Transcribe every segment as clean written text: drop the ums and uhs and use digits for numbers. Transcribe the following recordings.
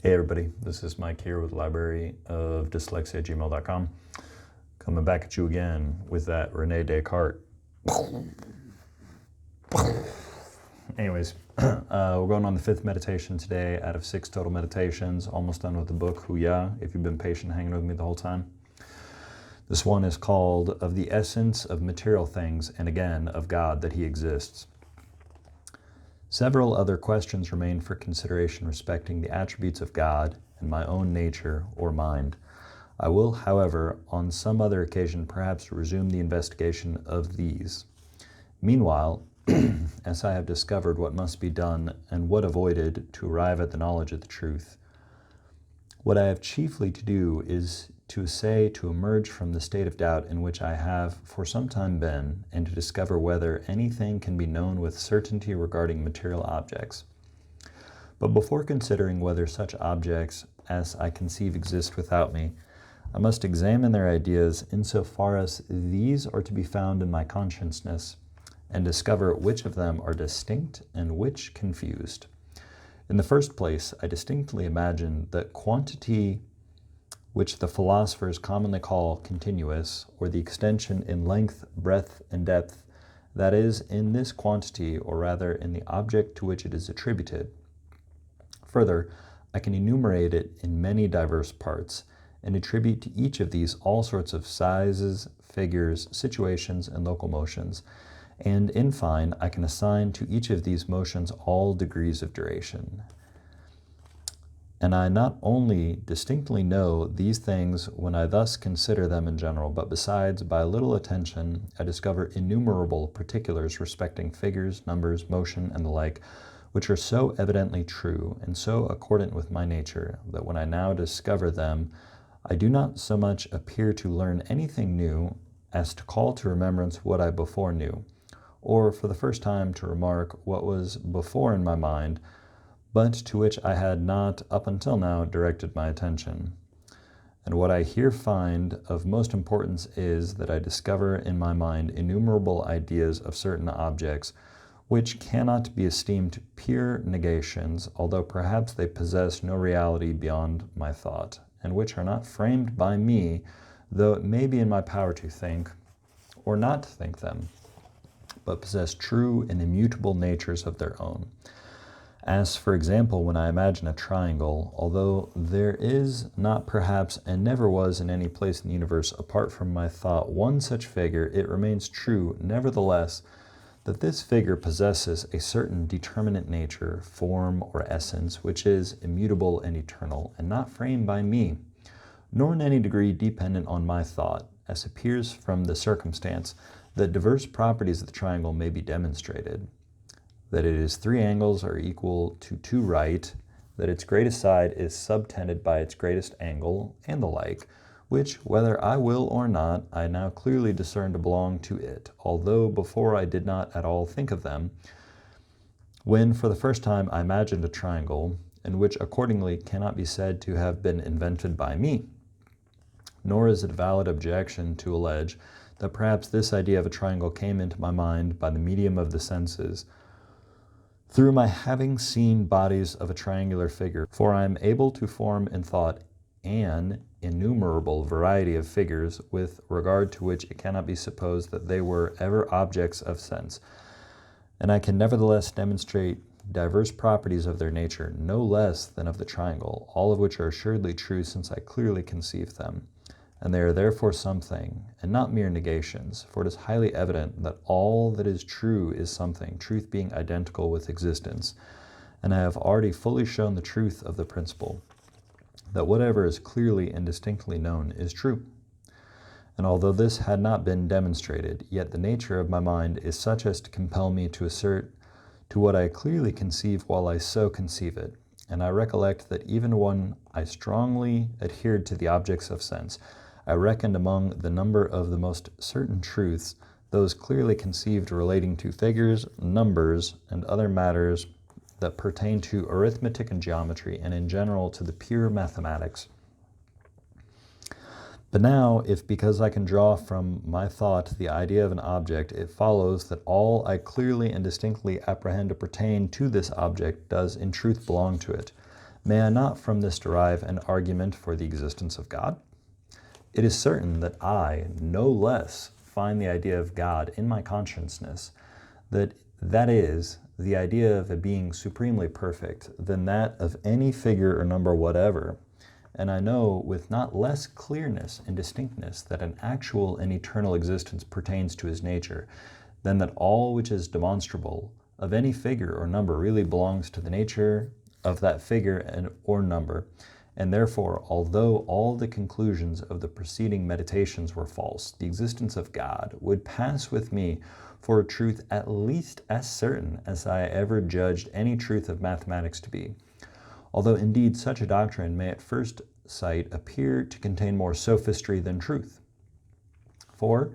Hey everybody, this is Mike here with the library of Dyslexia@gmail.com. Coming back at you again with that Rene Descartes. Anyways, we're going on the 5th meditation today out of 6 total meditations. Almost done with the book, Huya, if you've been patient hanging with me the whole time. This one is called Of the Essence of Material Things, and again, of God, that He exists. Several other questions remain for consideration respecting the attributes of God and my own nature or mind. I will, however, on some other occasion perhaps resume the investigation of these. Meanwhile, as I have discovered what must be done and what avoided to arrive at the knowledge of the truth, what I have chiefly to do is to essay to emerge from the state of doubt in which I have for some time been, and to discover whether anything can be known with certainty regarding material objects. But before considering whether such objects as I conceive exist without me, I must examine their ideas insofar as these are to be found in my consciousness, and discover which of them are distinct and which confused. In the first place, I distinctly imagine that quantity, which the philosophers commonly call continuous, or the extension in length, breadth, and depth, that is, in this quantity, or rather in the object to which it is attributed. Further, I can enumerate it in many diverse parts, and attribute to each of these all sorts of sizes, figures, situations, and local motions, and in fine, I can assign to each of these motions all degrees of duration. And I not only distinctly know these things when I thus consider them in general, but besides, by a little attention, I discover innumerable particulars respecting figures, numbers, motion, and the like, which are so evidently true, and so accordant with my nature, that when I now discover them, I do not so much appear to learn anything new, as to call to remembrance what I before knew, or for the first time to remark what was before in my mind, but to which I had not up until now directed my attention. And what I here find of most importance is that I discover in my mind innumerable ideas of certain objects, which cannot be esteemed pure negations, although perhaps they possess no reality beyond my thought, and which are not framed by me, though it may be in my power to think, or not think them, but possess true and immutable natures of their own. As, for example, when I imagine a triangle, although there is not perhaps and never was in any place in the universe apart from my thought one such figure, it remains true, nevertheless, that this figure possesses a certain determinate nature, form, or essence, which is immutable and eternal, and not framed by me, nor in any degree dependent on my thought, as appears from the circumstance that diverse properties of the triangle may be demonstrated. That it is 3 angles are equal to 2 right, that its greatest side is subtended by its greatest angle, and the like, which, whether I will or not, I now clearly discern to belong to it, although before I did not at all think of them, when for the first time I imagined a triangle, and which accordingly cannot be said to have been invented by me. Nor is it a valid objection to allege that perhaps this idea of a triangle came into my mind by the medium of the senses, through my having seen bodies of a triangular figure, for I am able to form in thought an innumerable variety of figures, with regard to which it cannot be supposed that they were ever objects of sense, and I can nevertheless demonstrate diverse properties of their nature, no less than of the triangle, all of which are assuredly true, since I clearly conceive them. And they are therefore something, and not mere negations, for it is highly evident that all that is true is something, truth being identical with existence. And I have already fully shown the truth of the principle, that whatever is clearly and distinctly known is true. And although this had not been demonstrated, yet the nature of my mind is such as to compel me to assert to what I clearly conceive while I so conceive it. And I recollect that even when I strongly adhered to the objects of sense, I reckoned among the number of the most certain truths those clearly conceived relating to figures, numbers, and other matters that pertain to arithmetic and geometry, and in general to the pure mathematics. But now, if because I can draw from my thought the idea of an object, it follows that all I clearly and distinctly apprehend to pertain to this object does in truth belong to it, May I not from this derive an argument for the existence of God? It is certain that I, no less, find the idea of God in my consciousness, that is, the idea of a being supremely perfect, than that of any figure or number whatever. And I know with not less clearness and distinctness that an actual and eternal existence pertains to his nature, than that all which is demonstrable of any figure or number really belongs to the nature of that figure or number. And therefore, although all the conclusions of the preceding meditations were false, the existence of God would pass with me for a truth at least as certain as I ever judged any truth of mathematics to be. Although indeed such a doctrine may at first sight appear to contain more sophistry than truth. For,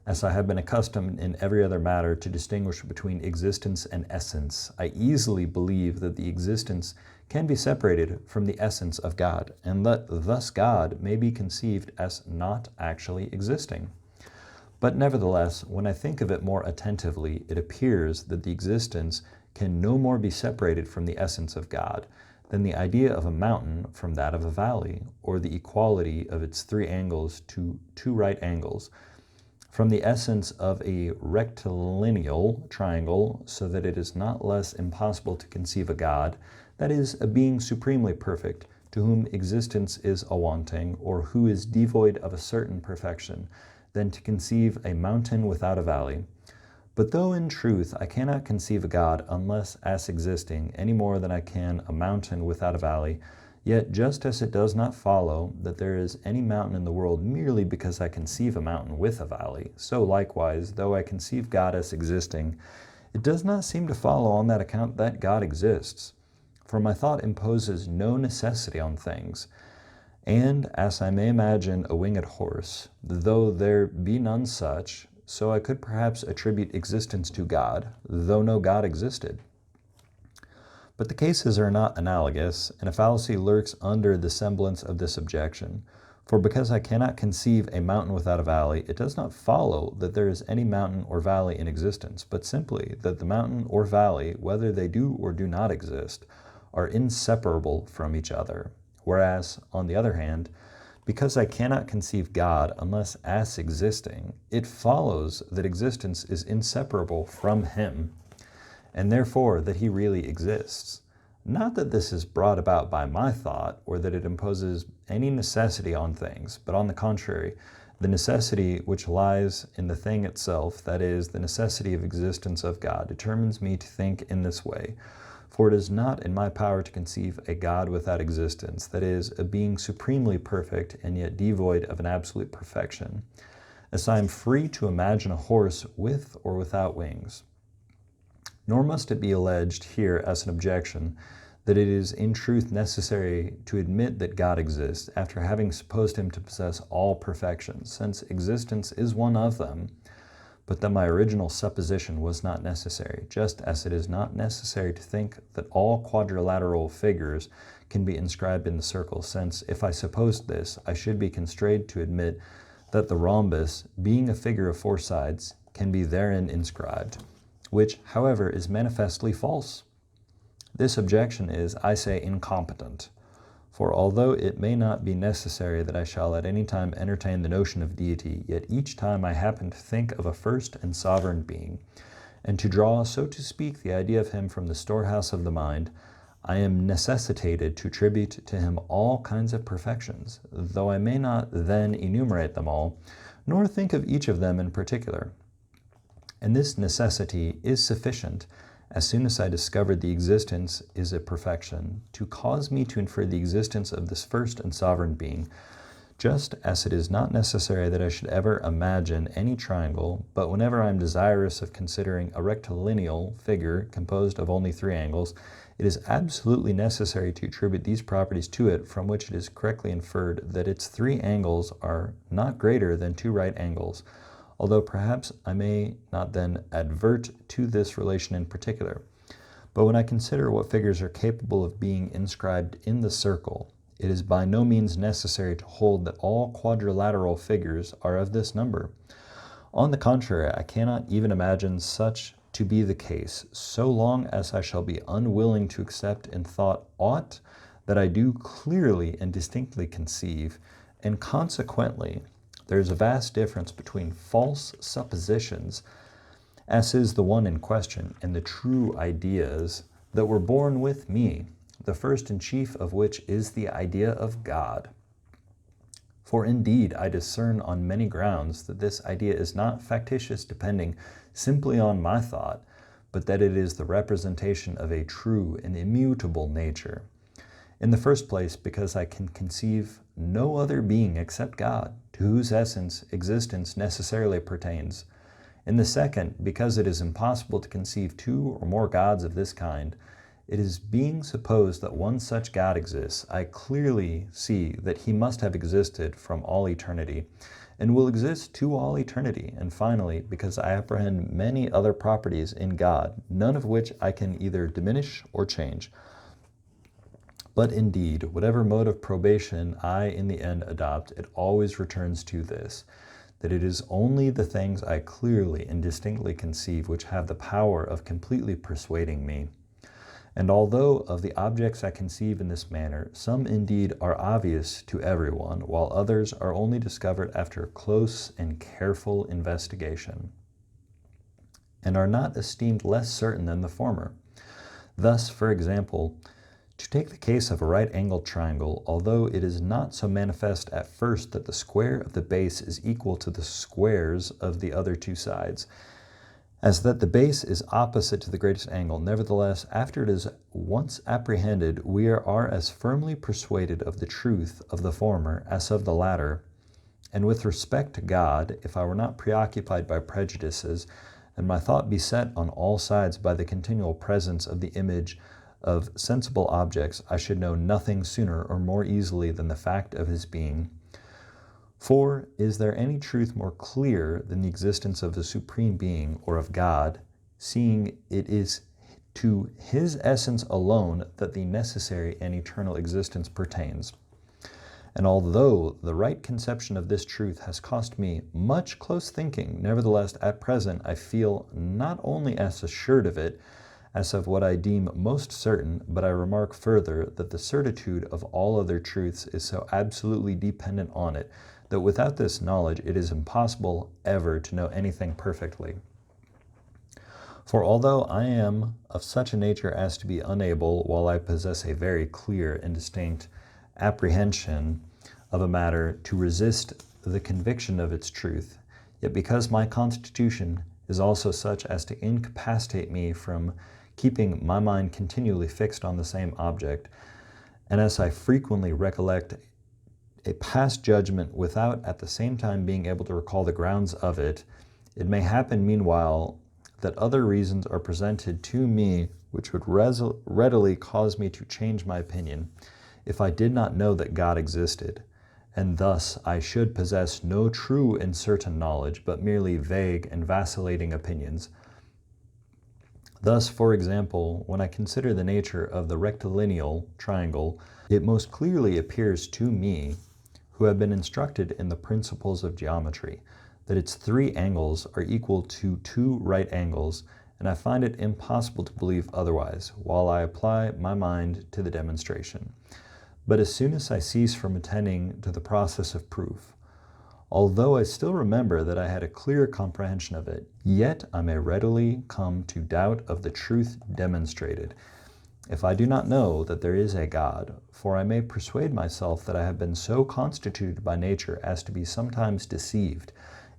as I have been accustomed in every other matter to distinguish between existence and essence, I easily believe that the existence can be separated from the essence of God, and that thus God may be conceived as not actually existing. But nevertheless, when I think of it more attentively, it appears that the existence can no more be separated from the essence of God than the idea of a mountain from that of a valley, or the equality of its three angles to two right angles, from the essence of a rectilineal triangle, so that it is not less impossible to conceive a God, that is, a being supremely perfect, to whom existence is a wanting, or who is devoid of a certain perfection, than to conceive a mountain without a valley. But though in truth I cannot conceive a God unless as existing, any more than I can a mountain without a valley, yet just as it does not follow that there is any mountain in the world merely because I conceive a mountain with a valley, so likewise, though I conceive God as existing, it does not seem to follow on that account that God exists. For my thought imposes no necessity on things, and as I may imagine a winged horse, though there be none such, so I could perhaps attribute existence to God, though no God existed. But the cases are not analogous, and a fallacy lurks under the semblance of this objection. For because I cannot conceive a mountain without a valley, it does not follow that there is any mountain or valley in existence, but simply that the mountain or valley, whether they do or do not exist, are inseparable from each other. Whereas, on the other hand, because I cannot conceive God unless as existing, it follows that existence is inseparable from him, and therefore that he really exists. Not that this is brought about by my thought, or that it imposes any necessity on things, but on the contrary, the necessity which lies in the thing itself, that is, the necessity of existence of God, determines me to think in this way. For it is not in my power to conceive a God without existence, that is, a being supremely perfect and yet devoid of an absolute perfection, as I am free to imagine a horse with or without wings. Nor must it be alleged here as an objection that it is in truth necessary to admit that God exists after having supposed him to possess all perfections, since existence is one of them, but that my original supposition was not necessary, just as it is not necessary to think that all quadrilateral figures can be inscribed in the circle, since if I supposed this, I should be constrained to admit that the rhombus, being a figure of four sides, can be therein inscribed, which, however, is manifestly false. This objection is, I say, incompetent. For although it may not be necessary that I shall at any time entertain the notion of deity, yet each time I happen to think of a first and sovereign being, and to draw, so to speak, the idea of him from the storehouse of the mind, I am necessitated to attribute to him all kinds of perfections, though I may not then enumerate them all, nor think of each of them in particular. And this necessity is sufficient, as soon as I discovered the existence is a perfection, to cause me to infer the existence of this first and sovereign being, just as it is not necessary that I should ever imagine any triangle, but whenever I am desirous of considering a rectilineal figure composed of only three angles, it is absolutely necessary to attribute these properties to it, from which it is correctly inferred that its three angles are not greater than two right angles, although perhaps I may not then advert to this relation in particular. But when I consider what figures are capable of being inscribed in the circle, it is by no means necessary to hold that all quadrilateral figures are of this number. On the contrary, I cannot even imagine such to be the case, so long as I shall be unwilling to accept in thought aught that I do clearly and distinctly conceive, and consequently, there is a vast difference between false suppositions, as is the one in question, and the true ideas that were born with me, the first and chief of which is the idea of God. For indeed, I discern on many grounds that this idea is not factitious depending simply on my thought, but that it is the representation of a true and immutable nature. In the first place, because I can conceive no other being except God, to whose essence existence necessarily pertains. In the second, because it is impossible to conceive two or more gods of this kind, it is being supposed that one such God exists, I clearly see that he must have existed from all eternity, and will exist to all eternity. And finally, because I apprehend many other properties in God, none of which I can either diminish or change. But indeed, whatever mode of probation I in the end adopt, it always returns to this, that it is only the things I clearly and distinctly conceive which have the power of completely persuading me. And although of the objects I conceive in this manner, some indeed are obvious to everyone, while others are only discovered after close and careful investigation, and are not esteemed less certain than the former. Thus, for example, to take the case of a right-angled triangle, although it is not so manifest at first that the square of the base is equal to the squares of the other two sides, as that the base is opposite to the greatest angle, nevertheless, after it is once apprehended, we are as firmly persuaded of the truth of the former as of the latter. And with respect to God, if I were not preoccupied by prejudices, and my thought beset on all sides by the continual presence of the image of sensible objects, I should know nothing sooner or more easily than the fact of his being. For is there any truth more clear than the existence of the Supreme Being, or of God, seeing it is to his essence alone that the necessary and eternal existence pertains? And although the right conception of this truth has cost me much close thinking, nevertheless at present I feel not only as assured of it, as of what I deem most certain, but I remark further that the certitude of all other truths is so absolutely dependent on it, that without this knowledge it is impossible ever to know anything perfectly. For although I am of such a nature as to be unable, while I possess a very clear and distinct apprehension of a matter, to resist the conviction of its truth, yet because my constitution is also such as to incapacitate me from keeping my mind continually fixed on the same object, and as I frequently recollect a past judgment without at the same time being able to recall the grounds of it, it may happen meanwhile that other reasons are presented to me which would readily cause me to change my opinion, if I did not know that God existed, and thus I should possess no true and certain knowledge, but merely vague and vacillating opinions. Thus, for example, when I consider the nature of the rectilineal triangle, it most clearly appears to me, who have been instructed in the principles of geometry, that its 3 angles are equal to 2 right angles, and I find it impossible to believe otherwise, while I apply my mind to the demonstration. But as soon as I cease from attending to the process of proof, although I still remember that I had a clear comprehension of it, yet I may readily come to doubt of the truth demonstrated, if I do not know that there is a God, for I may persuade myself that I have been so constituted by nature as to be sometimes deceived,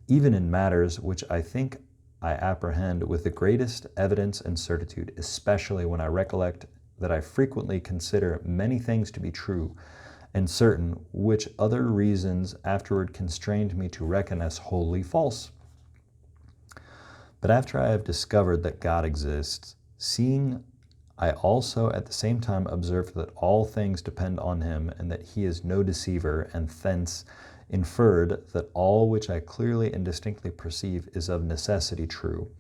even in matters which I think I apprehend with the greatest evidence and certitude, especially when I recollect that I frequently consider many things to be true and certain, which other reasons afterward constrained me to reckon as wholly false. But after I have discovered that God exists, seeing I also at the same time observe that all things depend on him, and that he is no deceiver, and thence inferred that all which I clearly and distinctly perceive is of necessity true.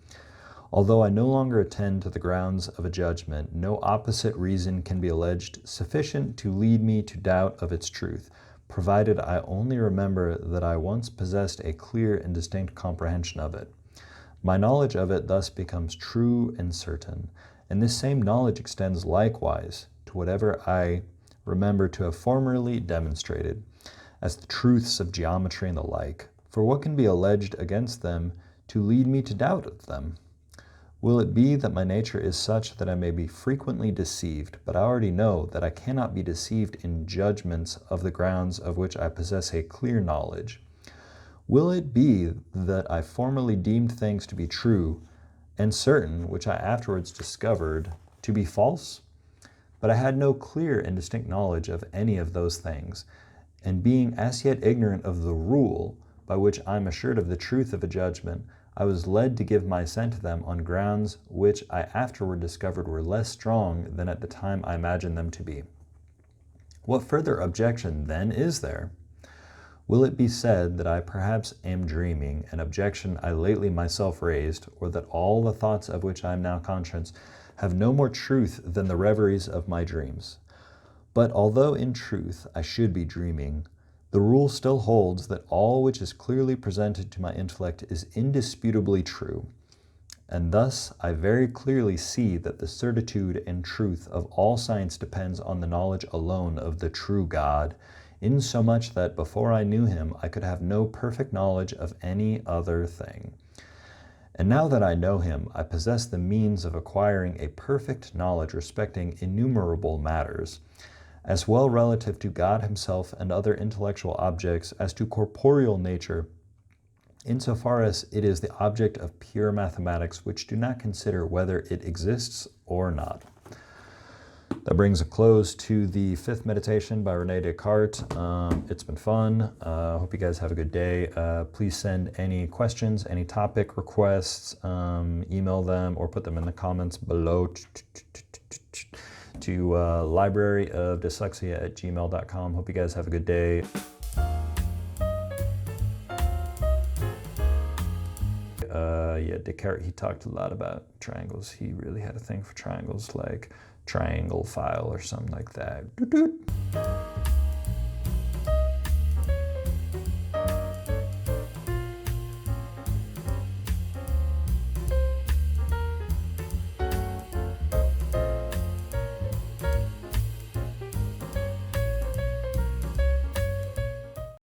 Although I no longer attend to the grounds of a judgment, no opposite reason can be alleged sufficient to lead me to doubt of its truth, provided I only remember that I once possessed a clear and distinct comprehension of it. My knowledge of it thus becomes true and certain, and this same knowledge extends likewise to whatever I remember to have formerly demonstrated, as the truths of geometry and the like. For what can be alleged against them to lead me to doubt of them? Will it be that my nature is such that I may be frequently deceived, but I already know that I cannot be deceived in judgments of the grounds of which I possess a clear knowledge? Will it be that I formerly deemed things to be true and certain, which I afterwards discovered to be false? But I had no clear and distinct knowledge of any of those things, and being as yet ignorant of the rule by which I am assured of the truth of a judgment, I was led to give my assent to them on grounds which I afterward discovered were less strong than at the time I imagined them to be. What further objection, then, is there? Will it be said that I perhaps am dreaming, an objection I lately myself raised, or that all the thoughts of which I am now conscious have no more truth than the reveries of my dreams? But although in truth I should be dreaming, the rule still holds that all which is clearly presented to my intellect is indisputably true. And thus I very clearly see that the certitude and truth of all science depends on the knowledge alone of the true God, insomuch that before I knew him I could have no perfect knowledge of any other thing. And now that I know him, I possess the means of acquiring a perfect knowledge respecting innumerable matters, as well relative to God himself and other intellectual objects as to corporeal nature, insofar as it is the object of pure mathematics, which do not consider whether it exists or not. That brings a close to the fifth meditation by Rene Descartes. It's been fun. Hope you guys have a good day. Please send any questions, any topic requests, email them or put them in the comments below to libraryofdyslexia@gmail.com. Hope you guys have a good day. Yeah, Descartes, he talked a lot about triangles. He really had a thing for triangles, like triangle file or something like that.